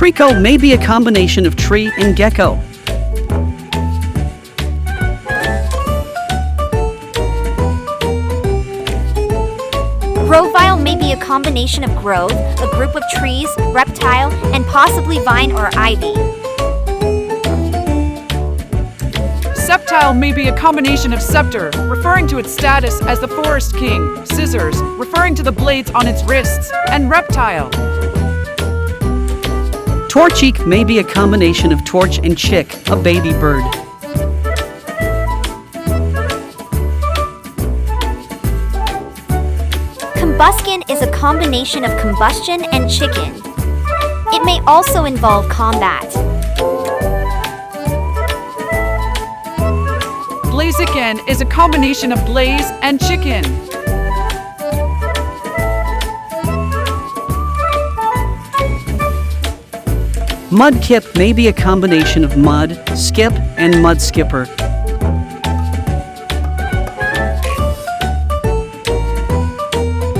Trico may be a combination of tree and gecko. Grovile may be a combination of grove, a group of trees, reptile, and possibly vine or ivy. Septile may be a combination of scepter, referring to its status as the forest king, scissors, referring to the blades on its wrists, and reptile. Torchique may be a combination of torch and chick, a baby bird. Combuskin is a combination of combustion and chicken. It may also involve combat. Blaziken is a combination of blaze and chicken. Mudkip may be a combination of mud, skip, and mud skipper.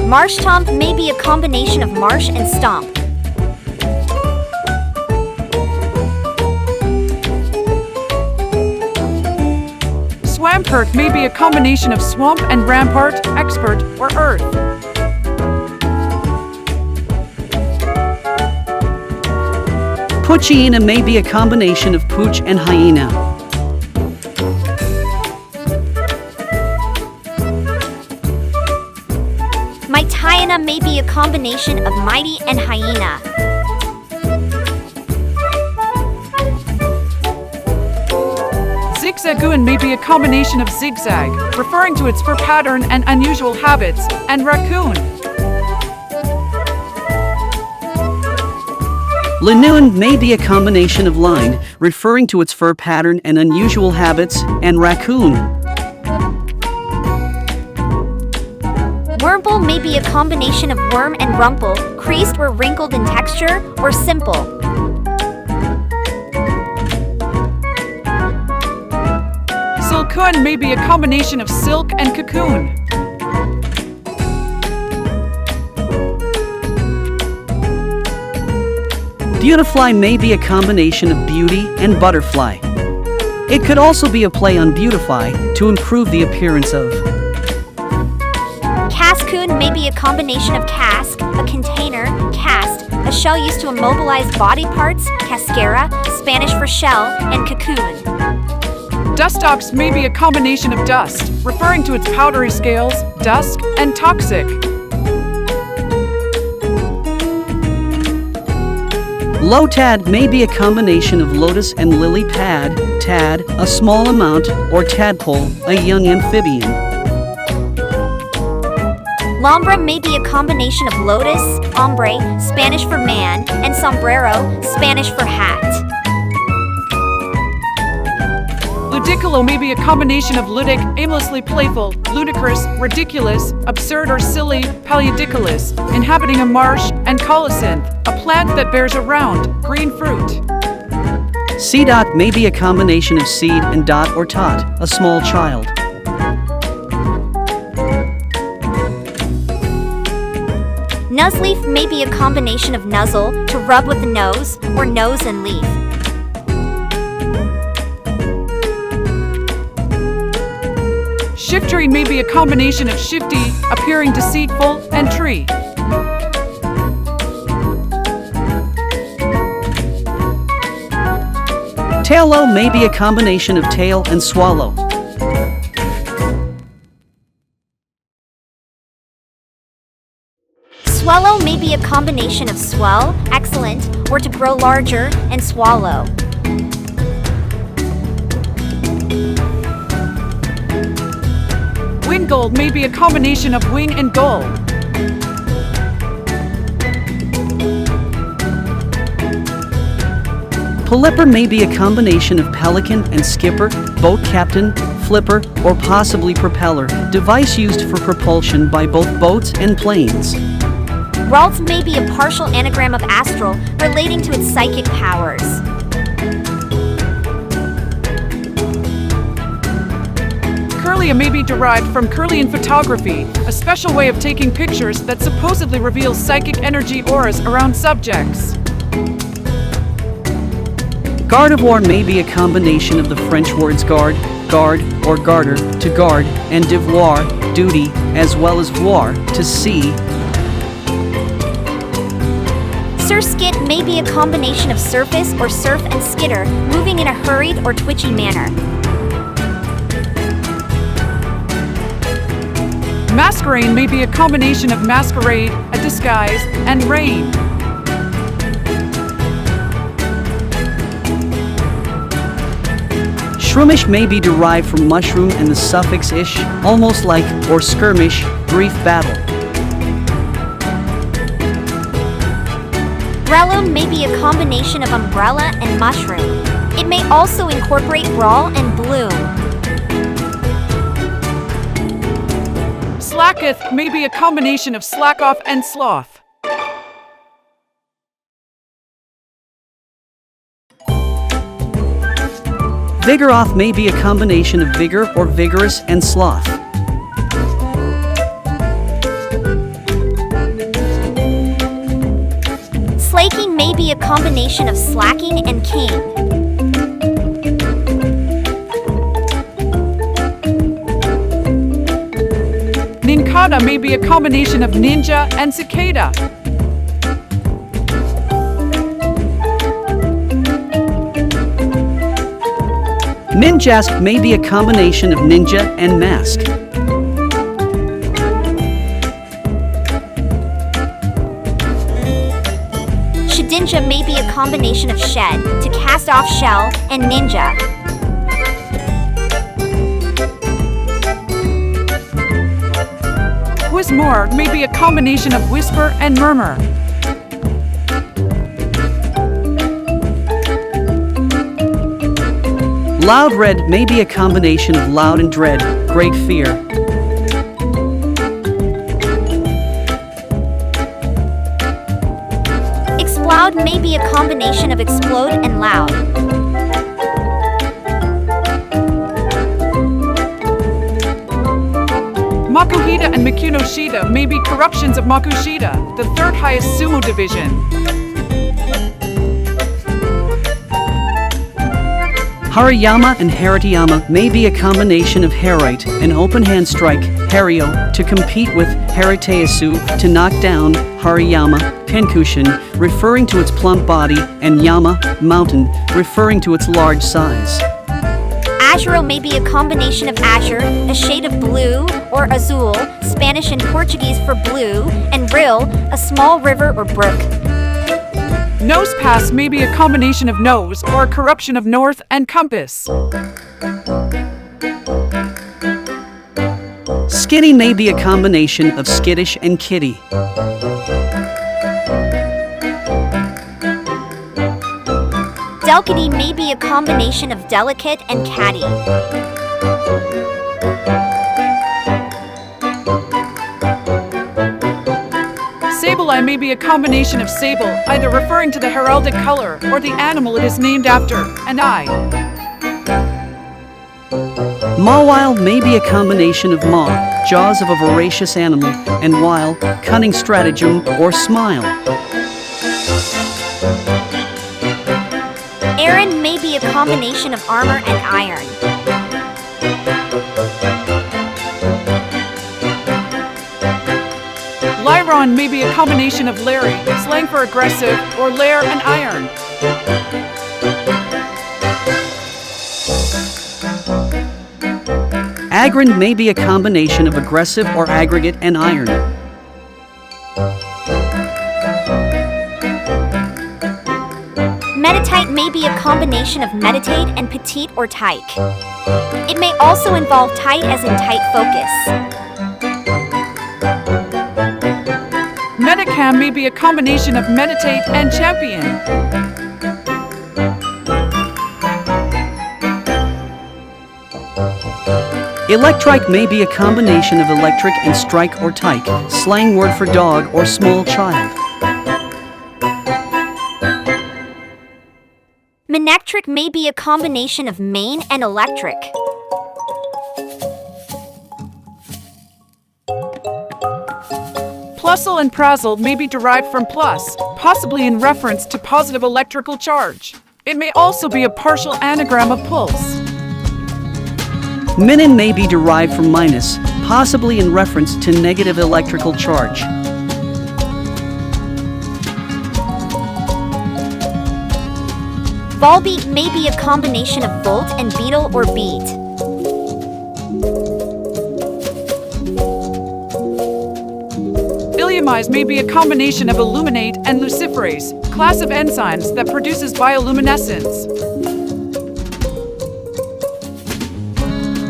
Marshtomp may be a combination of marsh and stomp. Swampert may be a combination of swamp and rampart, expert, or earth. Pucciina may be a combination of pooch and hyena. Mytiana may be a combination of mighty and hyena. Zigzagoon may be a combination of zigzag, referring to its fur pattern and unusual habits, and raccoon. Linoon may be a combination of line, referring to its fur pattern and unusual habits, and raccoon. Wurmple may be a combination of worm and rumple, creased or wrinkled in texture, or simple. Silcoon may be a combination of silk and cocoon. Beautifly may be a combination of beauty and butterfly. It could also be a play on beautify to improve the appearance of. Cascoon may be a combination of cask, a container, cast, a shell used to immobilize body parts, cascara, Spanish for shell, and cocoon. Dustox may be a combination of dust, referring to its powdery scales, dusk, and toxic. Lotad may be a combination of lotus and lily pad, tad, a small amount, or tadpole, a young amphibian. Lombra may be a combination of lotus, hombre, Spanish for man, and sombrero, Spanish for hat. Ludicolo may be a combination of ludic, aimlessly playful, ludicrous, ridiculous, absurd or silly, palidicolous, inhabiting a marsh, and colocynth, a plant that bears a round, green fruit. Seedot may be a combination of seed and dot or tot, a small child. Nuzzleaf may be a combination of nuzzle, to rub with the nose, or nose and leaf. Shiftry may be a combination of shifty, appearing deceitful, and tree. Tailo may be a combination of tail and swallow. Swallow may be a combination of swell, excellent, or to grow larger, and swallow. Wingold may be a combination of wing and gull. Polyper may be a combination of pelican and skipper, boat captain, flipper, or possibly propeller, device used for propulsion by both boats and planes. Ralts may be a partial anagram of astral, relating to its psychic powers. Curlia may be derived from Curlian photography, a special way of taking pictures that supposedly reveals psychic energy auras around subjects. Gardevoir may be a combination of the French words garde, guard, or garter, to guard, and devoir, duty, as well as voir, to see. Surskit may be a combination of surface or surf and skitter, moving in a hurried or twitchy manner. Masquerain may be a combination of masquerade, a disguise, and rain. Shroomish may be derived from mushroom and the suffix ish, almost like, or skirmish, brief battle. Breloom may be a combination of umbrella and mushroom. It may also incorporate brawl and bloom. Slacketh may be a combination of slack off and sloth. Vigoroth may be a combination of vigor or vigorous and sloth. Slaking may be a combination of slacking and king. Nincada may be a combination of ninja and cicada. Ninjask may be a combination of ninja and mask. Shedinja may be a combination of shed, to cast off shell, and ninja. Whismore may be a combination of whisper and murmur. Loud Red may be a combination of loud and dread, great fear. Explode may be a combination of explode and loud. Makuhita and Mikunoshita may be corruptions of Makushita, the third highest sumo division. Hariyama and Haritayama may be a combination of Harite, an open hand strike, Hario, to compete with Hariteyasu, to knock down, Hariyama, Pincushion, referring to its plump body, and Yama, mountain, referring to its large size. Azuro may be a combination of azure, a shade of blue, or azul, Spanish and Portuguese for blue, and ril, a small river or brook. Nose pass may be a combination of nose or a corruption of north and compass. Skitty may be a combination of skittish and kitty. Delcatty may be a combination of delicate and catty. Sableye may be a combination of sable, either referring to the heraldic color or the animal it is named after, and I. Mawile may be a combination of maw, jaws of a voracious animal, and wile, cunning stratagem or smile. Aaron may be a combination of armor and iron. Lyron may be a combination of Larry, slang for aggressive, or lair and iron. Agron may be a combination of aggressive or aggregate and iron. Meditite may be a combination of meditate and petite or tyke. It may also involve tight as in tight focus. Metacam may be a combination of meditate and champion. Electrike may be a combination of electric and strike or tyke, slang word for dog or small child. Manectric may be a combination of main and electric. Plusle and Prazzle may be derived from plus, possibly in reference to positive electrical charge. It may also be a partial anagram of pulse. Minin may be derived from minus, possibly in reference to negative electrical charge. Volbeat may be a combination of volt and beetle or beat. Illumise may be a combination of illuminate and luciferase, class of enzymes that produces bioluminescence.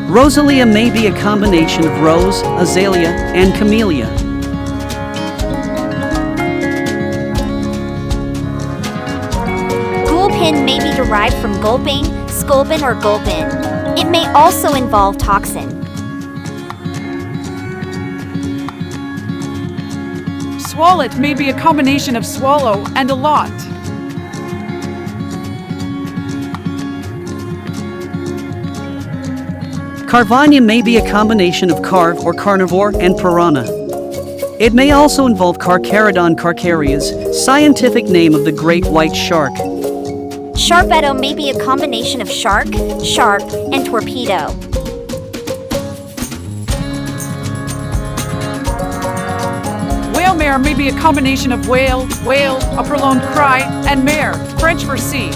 Rosalia may be a combination of rose, azalea, and camellia. Gulpin may be derived from gulping, sculpin, or gulpin. It may also involve toxin. Swallet may be a combination of swallow and a lot. Carvania may be a combination of carve or carnivore and piranha. It may also involve Carcharodon carcharias, scientific name of the great white shark. Sharpedo may be a combination of shark, sharp, and torpedo. Whalemare may be a combination of whale, whale, a prolonged cry, and mare, French for sea.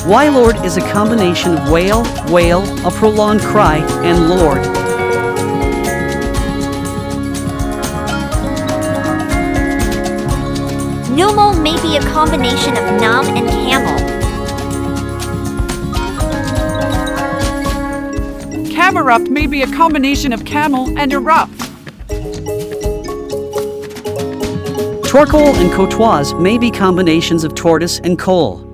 Wylord is a combination of whale, whale, a prolonged cry, and lord. Numel may be a combination of num and camel. Camerupt may be a combination of camel and erupt. Torcole and courtoise may be combinations of tortoise and coal.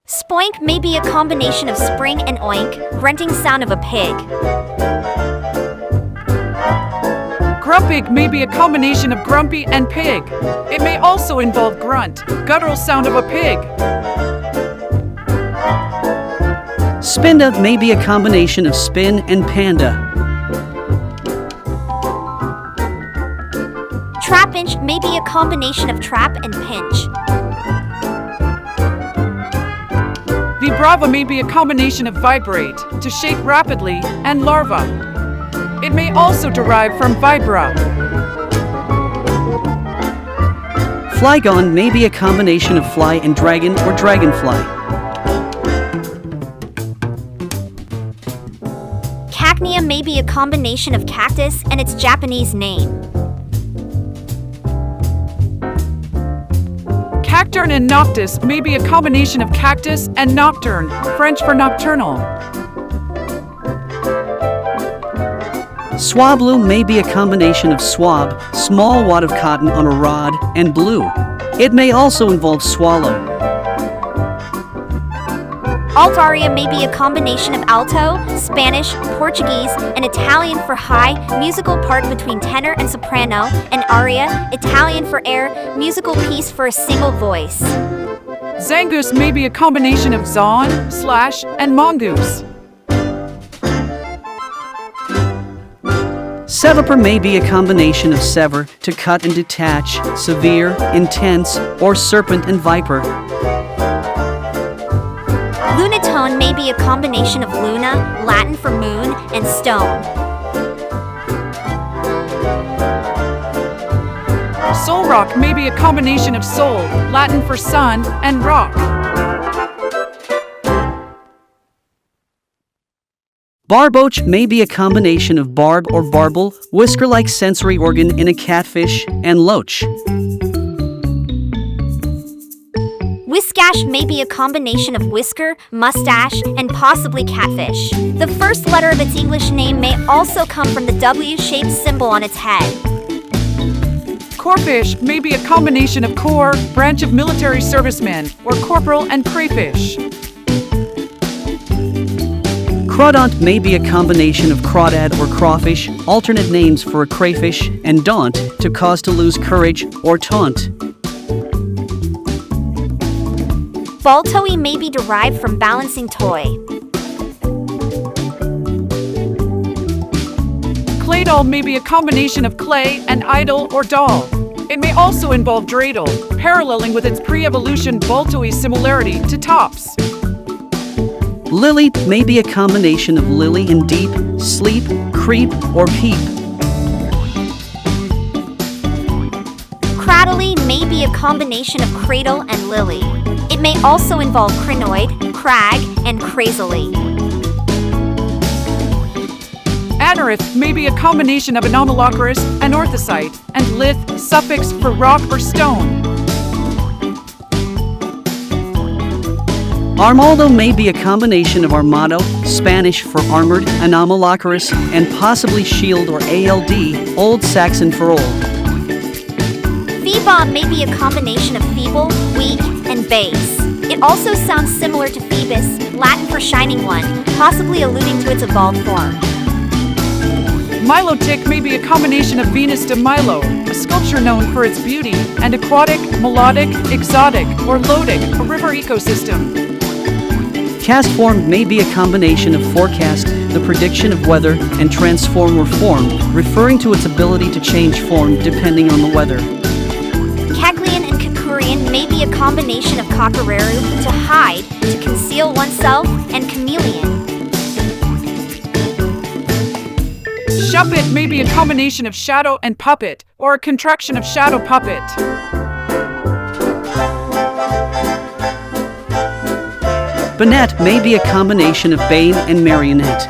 Spoink may be a combination of spring and oink, grunting sound of a pig. Grumpig may be a combination of grumpy and pig. It may also involve grunt, guttural sound of a pig. Spinda may be a combination of spin and panda. Trapinch may be a combination of trap and pinch. Vibrava may be a combination of vibrate, to shake rapidly, and larva. It may also derive from vibra. Flygon may be a combination of fly and dragon or dragonfly. Cacnea may be a combination of cactus and its Japanese name. Cacturn and noctis may be a combination of cactus and nocturne, French for nocturnal. Swablu may be a combination of swab, small wad of cotton on a rod, and blue. It may also involve swallow. Altaria may be a combination of alto, Spanish, Portuguese, and Italian for high, musical part between tenor and soprano, and aria, Italian for air, musical piece for a single voice. Zangoose may be a combination of zon, slash, and mongoose. Seviper may be a combination of sever, to cut and detach, severe, intense, or serpent and viper. Lunatone may be a combination of luna, Latin for moon, and stone. Soul rock may be a combination of soul, Latin for sun, and rock. Barboach may be a combination of barb or barbel, whisker-like sensory organ in a catfish, and loach. Whiskash may be a combination of whisker, mustache, and possibly catfish. The first letter of its English name may also come from the W-shaped symbol on its head. Corfish may be a combination of corps, branch of military servicemen, or corporal and crayfish. Crawdaunt may be a combination of crawdad or crawfish, alternate names for a crayfish, and daunt, to cause to lose courage, or taunt. Baltoe may be derived from balancing toy. Clay doll may be a combination of clay and idol or doll. It may also involve dreidel, paralleling with its pre-evolution Baltoy similarity to tops. Lily may be a combination of lily and deep, sleep, creep, or peep. Cradley may be a combination of cradle and lily. It may also involve crinoid, crag, and crazily. Anorith may be a combination of anomalocaris and orthosite, and lith, suffix for rock or stone. Armaldo may be a combination of armado, Spanish for armored, anomalocaris, and possibly shield or ALD, Old Saxon for old. Phoebon may be a combination of feeble, weak, and base. It also sounds similar to Phoebus, Latin for shining one, possibly alluding to its evolved form. Milotic may be a combination of Venus de Milo, a sculpture known for its beauty, and aquatic, melodic, exotic, or lodic, a river ecosystem. Cast form may be a combination of forecast, the prediction of weather, and transform or form, referring to its ability to change form depending on the weather. Keklian and Kekurian may be a combination of Kakareru, to hide, to conceal oneself, and chameleon. Shuppet may be a combination of shadow and puppet, or a contraction of shadow puppet. Bonnet may be a combination of bane and marionette.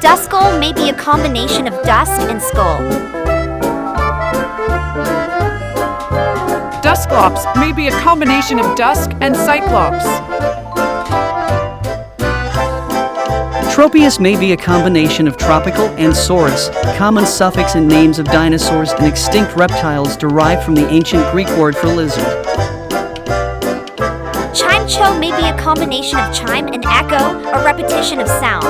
Duskull may be a combination of dusk and skull. Dusclops may be a combination of dusk and cyclops. Tropius may be a combination of tropical and saurus, common suffix in names of dinosaurs and extinct reptiles derived from the ancient Greek word for lizard. Chimecho may be a combination of chime and echo, a repetition of sound.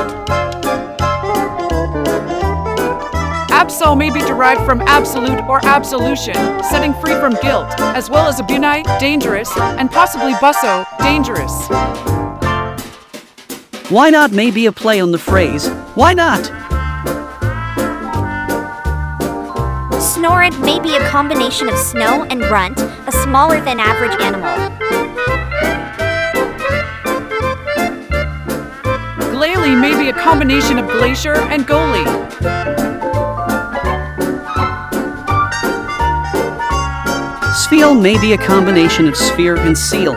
Absol may be derived from absolute or absolution, setting free from guilt, as well as abunai, dangerous, and possibly busso, dangerous. Why not may be a play on the phrase, why not? Snorid may be a combination of snow and runt, a smaller than average animal. Glalie may be a combination of glacier and goalie. Spheal may be a combination of sphere and seal.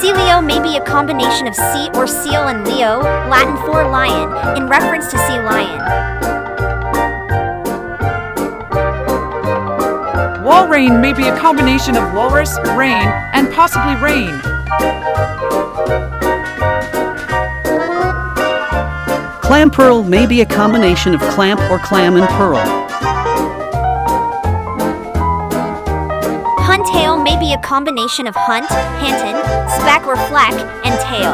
Celio may be a combination of sea or seal and leo, Latin for lion, in reference to sea lion. Walrein may be a combination of walrus, rain, and possibly rain. Clampearl may be a combination of clamp or clam and pearl. Huntail may be a combination of hunt, hanton, speck or fleck, and tail.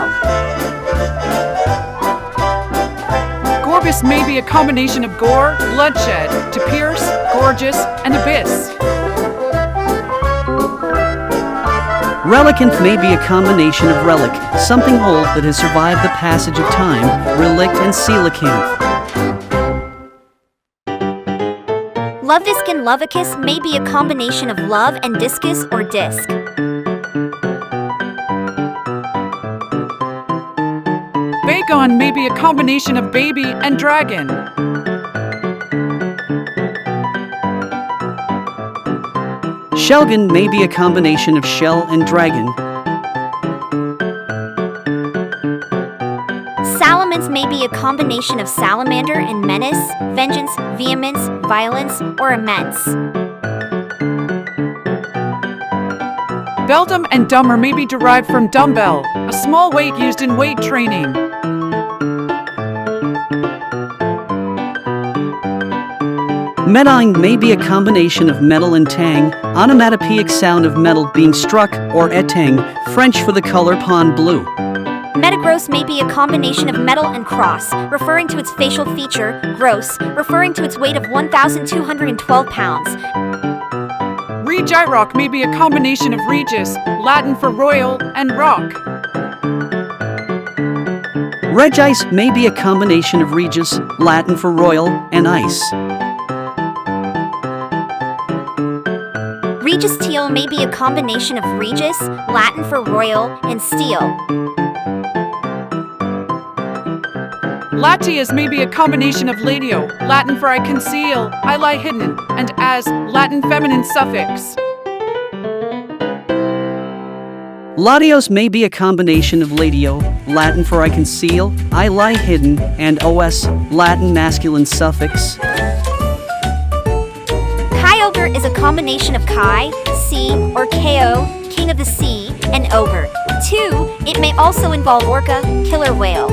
Gorbis may be a combination of gore, bloodshed, to pierce, gorgeous, and abyss. Relicanth may be a combination of relic, something old that has survived the passage of time, relict and coelacanth. Lovevisc and Lovicus may be a combination of love and discus or disc. Vagon may be a combination of baby and dragon. Shelgan may be a combination of shell and dragon. Salamence may be a combination of salamander and menace, vengeance, vehemence, violence, or immense. Beldam and dumber may be derived from dumbbell, a small weight used in weight training. Medine may be a combination of metal and tang, onomatopoeic sound of metal being struck, or etang, French for the color pond blue. Metagross may be a combination of metal and cross, referring to its facial feature, gross, referring to its weight of 1,212 pounds. Regirock may be a combination of regis, Latin for royal, and rock. Regis may be a combination of Regis, Latin for royal, and ice. Regis teal may be a combination of Regis, Latin for royal, and steel. Latias may be a combination of latio, Latin for I conceal, I lie hidden, and as, Latin feminine suffix. Latios may be a combination of latio, Latin for I conceal, I lie hidden, and os, Latin masculine suffix. Kyogre is a combination of Kai, sea, or Ko, king of the sea, and ogre. 2. It may also involve orca, killer whale.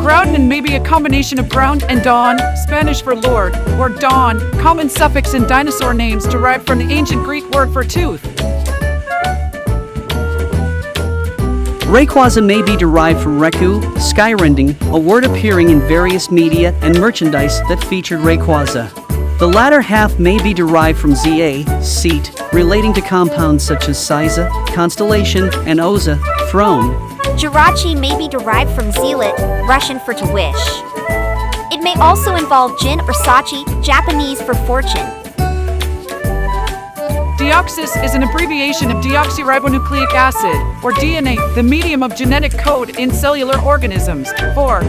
Groudon may be a combination of ground and dawn, Spanish for lord, or dawn, common suffix in dinosaur names derived from the ancient Greek word for tooth. Rayquaza may be derived from Reku, skyrending, a word appearing in various media and merchandise that featured Rayquaza. The latter half may be derived from Za, seat, relating to compounds such as Siza, constellation, and Oza, throne. Jirachi may be derived from zealot, Russian for to wish. It may also involve Jin or Sachi, Japanese for fortune. Deoxys is an abbreviation of deoxyribonucleic acid, or DNA, the medium of genetic code in cellular organisms. 4.